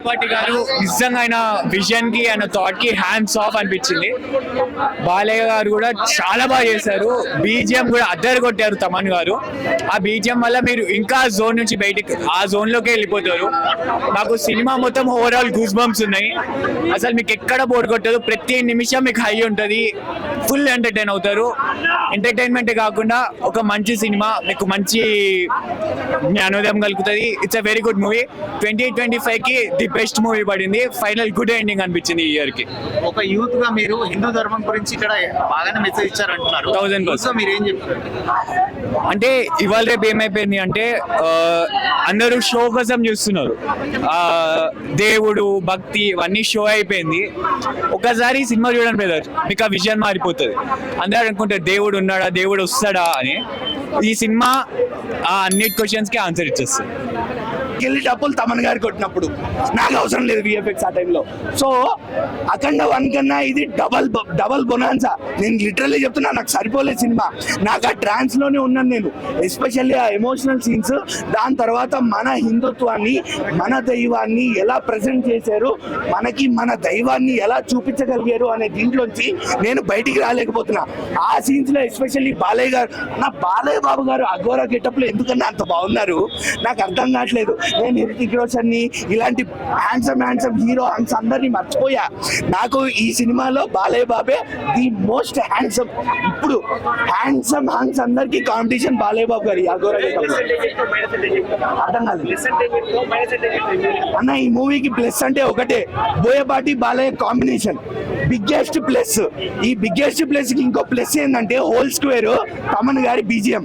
బోయపాటి గారు నిజంగా ఆయన విజన్ కి ఆయన థాట్ కి హ్యాండ్స్ ఆఫ్ అనిపించింది. బాలయ్య గారు కూడా చాలా బాగా చేశారు. బీజిఎం కూడా అద్దరు కొట్టారు తమన్ గారు. ఆ బీజిఎం వల్ల మీరు ఇంకా జోన్ నుంచి బయటికి ఆ జోన్ లోకి వెళ్ళిపోతారు. నాకు సినిమా మొత్తం ఓవరాల్ గూస్ బంప్స్ ఉన్నాయి. అసలు మీకు ఎక్కడ బోర్ కొట్టదు. ప్రతి నిమిషం మీకు హై ఉంటుంది. ఫుల్ ఎంటర్టైన్ అవుతారు. ఎంటర్టైన్మెంట్ కాకుండా ఒక మంచి సినిమా, మీకు మంచి జ్ఞానోదయం కలుగుతుంది. It's a very good movie. 2025 కి ది బెస్ట్ మూవీ పడింది. ఫైనల్ గుడ్ ఎండింగ్ అనిపించింది ఈ ఇయర్ కి. ఒక యూత్ గా మీరు హిందూ ధర్మం గురించి ఇక్కడ బాగానే మెసేజ్ ఇచ్చారంటున్నారు. 1000%. మీరు ఏం చెప్తారు? అంటే ఇవాళ రేపు ఏమైపోయింది అంటే అందరూ షో కోసం చూస్తున్నారు. దేవుడు భక్తి ఇవన్నీ షో అయిపోయింది. ఒకసారి సినిమా చూడండి బ్రదర్, మీకు ఆ విజన్ మారిపోతుంది. అందరూ అనుకుంటారు దేవుడు ఉన్నాడా, దేవుడు వస్తాడా అని. ఈ సినిమా ఆ అన్నిటి క్వశ్చన్స్ కి ఆన్సర్ ఇచ్చేస్తుంది. గిల్లి డబ్బులు తమన్ గారు కొట్టినప్పుడు నాకు అవసరం లేదు విఎఫ్ఎక్స్ ఆ టైంలో. సో అఖండ 1 కన్నా ఇది డబల్ బొనాన్సా. నేను లిటరల్లీ చెప్తున్నా, నాకు సరిపోలేదు సినిమా. నాకు ఆ ట్రాన్స్ లోనే ఉన్నాను నేను. ఎస్పెషల్లీ ఆ ఎమోషనల్ సీన్స్, దాని తర్వాత మన హిందుత్వాన్ని మన దైవాన్ని ఎలా ప్రజెంట్ చేశారు, మనకి మన దైవాన్ని ఎలా చూపించగలిగారు అనే దీంట్లోంచి నేను బయటికి రాలేకపోతున్నా. ఆ సీన్స్ లో ఎస్పెషల్లీ బాలయ్య గారు, నా బాలయ్య బాబు గారు అఘోరా గెటప్ లో ఎందుకన్నా అంత బాగున్నారు నాకు అర్థం కావట్లేదు. నేను హృతిక్ రోషన్ ని ఇలాంటి హ్యాండ్సమ్ హీరో హంగ్స్ అందరినీ మర్చిపోయా. నాకు ఈ సినిమాలో బాలయ్య బాబే ది మోస్ట్ హ్యాండ్సమ్. ఇప్పుడు హ్యాండ్సమ్ హంగ్స్ అందరికి కాంపిటీషన్ బాలయ్య బాబు గారు అఘోరా గెటప్. అర్థం కాదు అన్న, ఈ మూవీకి ప్లస్ అంటే ఒకటే, Boyapati Balayya combination biggest plus. ఈ బిగ్గెస్ట్ ప్లస్ కి ఇంకో ప్లస్ ఏంటంటే హోల్ స్క్వేర్ తమన్ గారి బీజిఎం.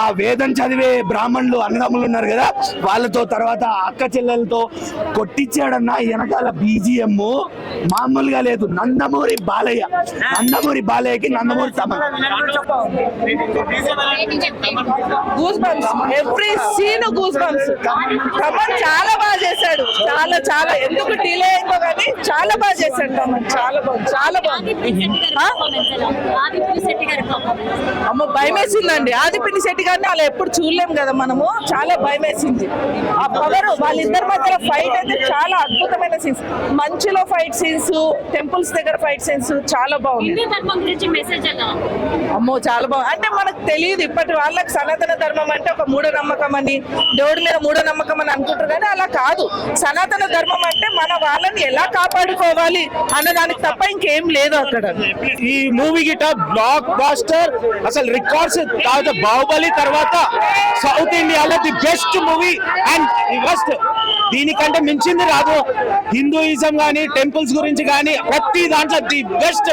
ఆ వేదం చదివే బ్రాహ్మణులు అన్నదమ్ములు ఉన్నారు కదా, వాళ్ళతో తర్వాత అక్క చెల్లెలతో కొట్టించాడన్న వెనకాల బీజిఎం మామూలుగా లేదు. నందమూరి బాలయ్యకి Nandamuri Thaman. Goose bumps, every scene goose bumps. Thaman చాలా బాగా చేశాడు. చాలా ఎందుకు డిలే అయిందో కానీ చాలా బాగా చేశాడు తమన్. చాలా బాగుంది. అమ్మ భయం వేసిందండి. ఆదిపిని శెట్టి గారిని అలా ఎప్పుడు చూడలేము కదా మనము. చాలా భయం వేసింది. ఆ పవర్, వాళ్ళిద్దరి మధ్య ఫైట్ అయితే చాలా అద్భుతమైన సీన్స్. మంచులో ఫైట్ సీన్స్, టెంపుల్స్ దగ్గర ఫైట్ సీన్స్ చాలా బాగుంది. అమ్మో చాలా బాగుంది. అంటే మనకు తెలియదు ఇప్పటి వాళ్ళకి సనాతన ధర్మం అంటే ఒక మూఢనమ్మకం అని, దేవుడి మీద మూఢనమ్మకం అని అనుకుంటారు. కానీ అలా కాదు. సనాతన ధర్మం అంటే మన వాళ్ళని ఎలా కాపాడుకోవాలి అన్నదానికి తప్ప ఇంకేం లేదు అక్కడ. ఈ మూవీ గిట బ్లాక్ బాస్టర్, అసలు రికార్డ్స్. బాహుబలి తర్వాత సౌత్ ఇండియాలో the best movie and first. దీనికంటే మించింది రాదు. హిందూయిజం కానీ టెంపుల్స్ గురించి కానీ ప్రతి దాంట్లో ది బెస్ట్.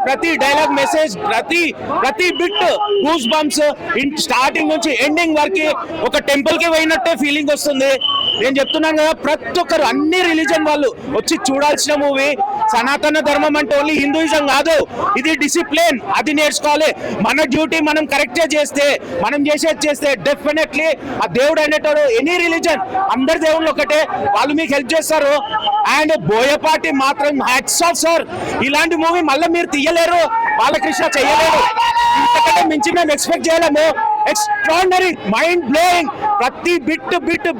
ప్రతి డైలాగ్ మెసేజ్, ప్రతి బిట్ గూస్ బంప్స్. స్టార్టింగ్ నుంచి ఎండింగ్ వరకు ఒక టెంపుల్ కి పోయినట్టే ఫీలింగ్ వస్తుంది. నేను చెప్తున్నాను కదా, ప్రతి ఒక్కరు అన్ని రిలీజన్ వాళ్ళు వచ్చి చూడాల్సిన మూవీ. సనాతన ధర్మం అంటే ఓన్లీ హిందూయిజం కాదు, ఇది డిసిప్లిన్. అది నేర్చుకోవాలి. మన డ్యూటీ మనం కరెక్ట్గా చేస్తే, మనం చేస్తే డెఫినెట్లీ ఆ దేవుడు అనేటోడు ఎనీ రిలీజన్, అందరి దేవుళ్ళు ఒకటే, వాళ్ళు మీకు హెల్ప్ చేస్తారు. అండ్ బోయపాటి మాత్రం హ్యాట్స్ ఆఫ్ సార్. ఇలాంటి మూవీ మళ్ళీ మీరు తీయలేరు, బాలకృష్ణ చేయలేరు. ఇంతకంటే మించి మేము ఎక్స్పెక్ట్ చేయలేము. Extraordinary, mind blowing. ప్రతి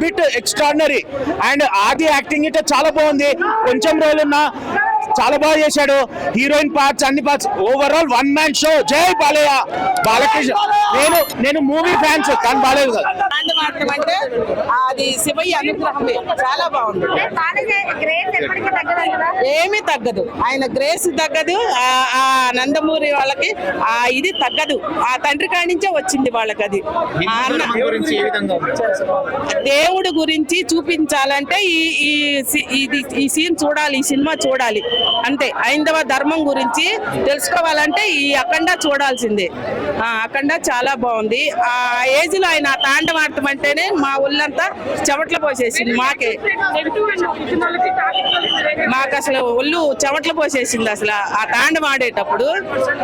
బిట్ ఎక్స్ట్రాడినరీ. అండ్ ఆది యాక్టింగ్ ఇట్లా చాలా బాగుంది. కొంచెం రోజులున్నా చాలా బాగా చేశాడు. హీరోయిన్ పార్ట్స్, అన్ని పార్ట్స్, ఓవరాల్ 1 మ్యాన్ షో. జై బాలయ్య, బాలకృష్ణ. నేను మూవీ ఫ్యాన్స్ కానీ బాలేదు కదా. అంటే అది శివయ్య అనుగ్రహమే. చాలా బాగుంది. ఏమీ తగ్గదు, ఆయన గ్రేస్ తగ్గదు. ఆ నందమూరి వాళ్ళకి ఇది తగ్గదు. ఆ తండ్రి కాడి నుంచే వచ్చింది వాళ్ళకి. అది దేవుడి గురించి చూపించాలంటే ఈ సీన్ చూడాలి, ఈ సినిమా చూడాలి అంతే. హైందవ ధర్మం గురించి తెలుసుకోవాలంటే ఈ అఖండ చూడాల్సిందే. అఖండ చాలా బాగుంది. ఆ ఏజ్ లో ఆయన తాండవాడటం అంటేనే మా ఊళ్ళంతా చెమట్లు పోసేసింది. మాకు అసలు ఒళ్ళు చెమటలు పోసేసింది అసలు ఆ తాండం ఆడేటప్పుడు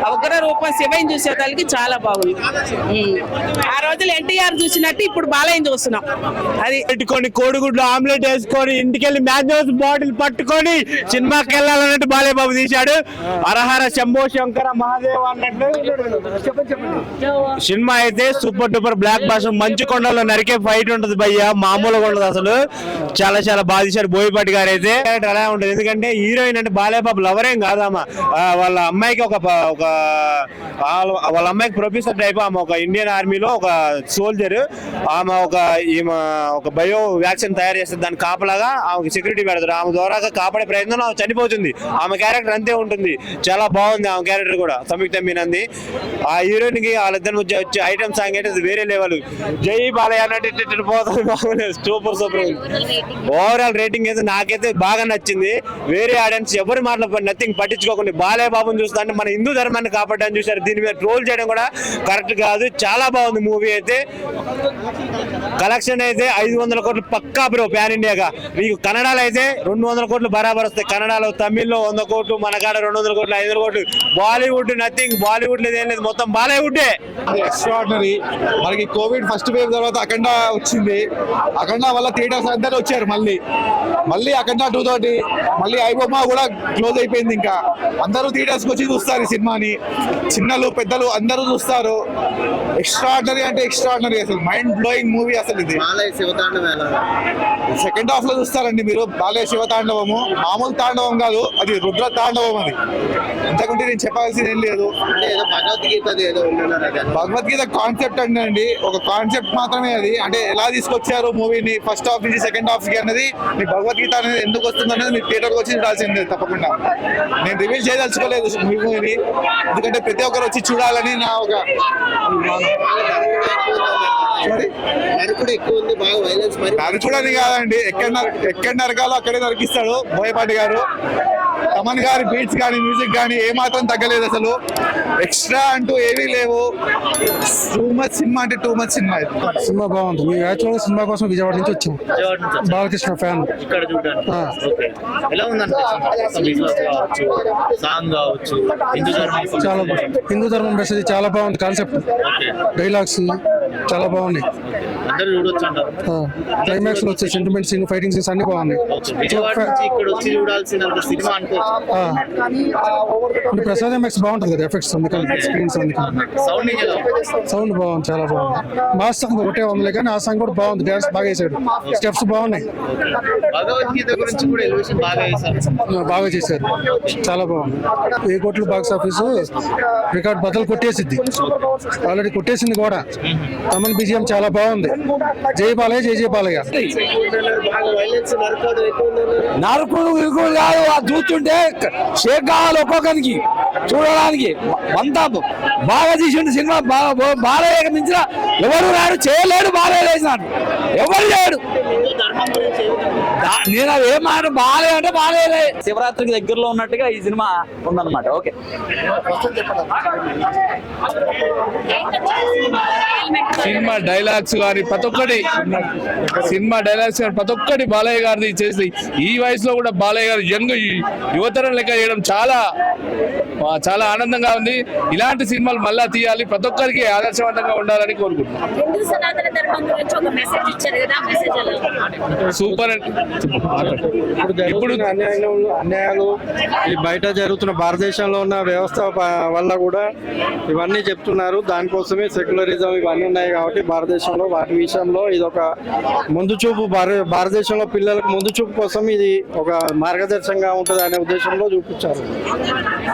ఆ ఉగ్ర రూపం శివయ్యని చూసేదానికి చాలా బాగుంది. ఆ రోజులు ఎన్టీఆర్ చూసినట్టు ఇప్పుడు బాలయ్యని చూస్తున్నాం. అది పెట్టుకొని కోడిగుడ్లు ఆమ్లెట్ వేసుకొని ఇంటికెళ్ళి మ్యాథ్స్ బాటిల్ పట్టుకొని సినిమాకి వెళ్ళాలన్నట్టు బాలయ్య బాబు తీశాడు. హరహర శంభో శంకర మహాదేవ్ అన్నట్టు సినిమా అయితే సూపర్ డూపర్ బ్లాక్ బాస్టర్. మంచు కొండలో నరికే ఫైట్ ఉంటది భయ్య, మామూలుగా ఉండదు అసలు. చాలా చాలా బాగా తీశాడు బోయపాటి గారు అయితే. అలా ఉంటుంది ఎందుకంటే హీరోయిన్ అంటే బాలయ్య బాబు లవరేం కాదమ్మా. వాళ్ళ అమ్మాయికి వాళ్ళ అమ్మాయికి ప్రొఫెసర్ టైప్. ఆమె ఒక ఇండియన్ ఆర్మీలో ఒక సోల్జర్. ఆమె ఒక బయో వ్యాక్సిన్ తయారు చేస్తుంది. దాని కాపలాగా ఆమెకి సెక్యూరిటీ పెడతారు. ఆమె ద్వారా కాపాడే ప్రయత్నంలో ఆమె చనిపోతుంది. ఆమె క్యారెక్టర్ అంతే ఉంటుంది. చాలా బాగుంది ఆమె క్యారెక్టర్ కూడా, సంయుక్త మీనంది. ఆ హీరోయిన్ కి వాళ్ళిద్దరి మధ్య వచ్చే ఐటమ్ సాంగ్ అయితే వేరే లెవెల్. జై బాలయ్య అన్నట్టు పోతుంది. బాగుంది, సూపర్ సూపర్. ఓవరాల్ రేటింగ్ అయితే నాకైతే బాగా నచ్చింది. వేరే ఆడియన్స్ ఎవరి మాటలు నథింగ్ పట్టించుకోకుండా బాలయ్య బాబుని చూస్తా అంటే మన హిందూ ధర్మాన్ని కాపాడని చూసారు. దీని మీద ట్రోల్ చేయడం కూడా కరెక్ట్ కాదు. చాలా బాగుంది మూవీ అయితే. కలెక్షన్ అయితే 500 కోట్లు పక్కా బ్రో ప్యాన్ ఇండియాగా. మీకు కన్నడలో అయితే 200 కోట్లు బరాబర్ వస్తాయి. కన్నడలో, తమిళ్లో 100 కోట్లు, మన కాడ 200 కోట్లు, 500 కోట్లు. బాలీవుడ్ నథింగ్. బాలీవుడ్ లేదు, ఏం లేదు, మొత్తం బాలీవుడ్డే. ఎక్స్ట్రాడినరీ. మనకి కోవిడ్ ఫస్ట్ వేవ్ తర్వాత అఖండ వచ్చింది. అఖండ వల్ల థియేటర్స్ అందరూ వచ్చారు. మళ్ళీ అఖండ 2 తోటి మళ్ళీ ఐబొమ్మ కూడా క్లోజ్ అయిపోయింది. ఇంకా అందరూ థియేటర్స్ కి వచ్చి చూస్తారు ఈ సినిమాని. చిన్నలు పెద్దలు అందరూ చూస్తారు. ఎక్స్ట్రాడినరీ అంటే ఎక్స్ట్రాడినరీ, అసలు మైండ్ బ్లోయింగ్ మూవీ అసలు ఇది. సెకండ్ హాఫ్ లో చూస్తారండి మీరు. బాలయ్య శివ తాండవము మామూలు తాండవం కాదు, అది రుద్ర తాండవం. అది ఇంతకుంటే నేను చెప్పాల్సింది ఏం లేదు. భగవద్గీత కాన్సెప్ట్ అండి, ఒక కాన్సెప్ట్ మాత్రమే అది. అంటే ఎలా తీసుకొచ్చారు మూవీని ఫస్ట్ హాఫ్ నుంచి సెకండ్ హాఫ్ కి అనేది, మీ భగవద్గీత అనేది ఎందుకు వస్తుంది అనేది మీరు థియేటర్కి వచ్చి చూడాల్సిందే తప్పకుండా. నేను రివీల్ చేయదలుచుకోలేదు మూవీని, ఎందుకంటే ప్రతి ఒక్కరు వచ్చి చూడాలని నా ఒక నరకుడని కాదండి, ఎక్కడ నరకాలో అక్కడే నరికిస్తాడు బోయపాటి గారు. తమన్ గారి బీట్స్ కానీ మ్యూజిక్ కానీ ఏమాత్రం తగ్గలేదు అసలు. ఎక్స్ట్రా అంటూ ఏవీ లేవు. టూ మచ్ సినిమా అంటే టూ మచ్ సినిమా. సినిమా బాగుంది. మేము యాక్చువల్గా సినిమా కోసం విజయవాడ నుంచి వచ్చాం. బాలకృష్ణ ఫ్యాన్. చాలా హిందూ ధర్మం మెసేజ్ చాలా బాగుంది. కాన్సెప్ట్, డైలాగ్స్ చాలా బాగున్నాయి. క్లైమాక్స్ లో వచ్చే సెంటిమెంట్ సీన్, ఫైటింగ్ సీన్స్ అన్ని బాగున్నాయి. ప్రసాద్ ఎంఎక్స్ బాగుంటుంది కదా, ఎఫెక్ట్స్ అందుకని స్క్రీన్స్ అందుకని. సౌండ్ బాగుంది, చాలా బాగుంది. మాస్ సాంగ్ ఒకటే ఉంది కానీ ఆ సాంగ్ కూడా బాగుంది. డాన్స్ బాగా వేసాడు, స్టెప్స్ బాగున్నాయి. బాగా చేశారు, చాలా బాగుంది. 1000 కోట్లు బాక్స్ ఆఫీస్ రికార్డ్ బద్దలు కొట్టేసిద్ది. ఆల్రెడీ కొట్టేసింది కూడా. తమన్ బిజిఎం చాలా బాగుంది. జై బాలయ్య, జై జై బాలయ్య. నరుకుడు విరుకుడు కాదు, అది చూస్తుంటే షేక్ కావాలి ఒక్కొక్కరికి చూడడానికి. అంతా బాగా తీసిండు సినిమా. బాలయ్య మించిన ఎవరు రాడు, చేయలేడు. బాలయ్య వేసినాడు, ఎవరు లేడు. నేను అది ఏం మాట, బాలయ్య అంటే బాలయ్య. శివరాత్రికి దగ్గరలో ఉన్నట్టుగా ఈ సినిమా ఉందన్నమాట. ఓకే, సినిమా డైలాగ్స్ కానీ ప్రతి ఒక్కటి బాలయ్య గారిది చేసి, ఈ వయసులో కూడా బాలయ్య గారు యంగ్ యువతరం లెక్క చేయడం చాలా చాలా ఆనందంగా ఉంది. ఇలాంటి సినిమాలు మళ్ళా తీయాలి, ప్రతి ఒక్కరికి ఆదర్శవంతంగా ఉండాలని కోరుకుంటున్నాం. సూపర్. ఇప్పుడు అన్యాయాలు ఈ బయట జరుగుతున్న భారతదేశంలో ఉన్న వ్యవస్థ వల్ల కూడా ఇవన్నీ చెప్తున్నారు. దానికోసమే సెక్యులరిజం ఇవన్నీ ఉన్నాయి కాబట్టి భారతదేశంలో వాటి విషయంలో ఇది ఒక ముందు చూపు. భారతదేశంలో పిల్లలకు ముందు చూపు కోసం ఇది ఒక మార్గదర్శకంగా ఉంటుంది అనే ఉద్దేశంలో చూపించారు.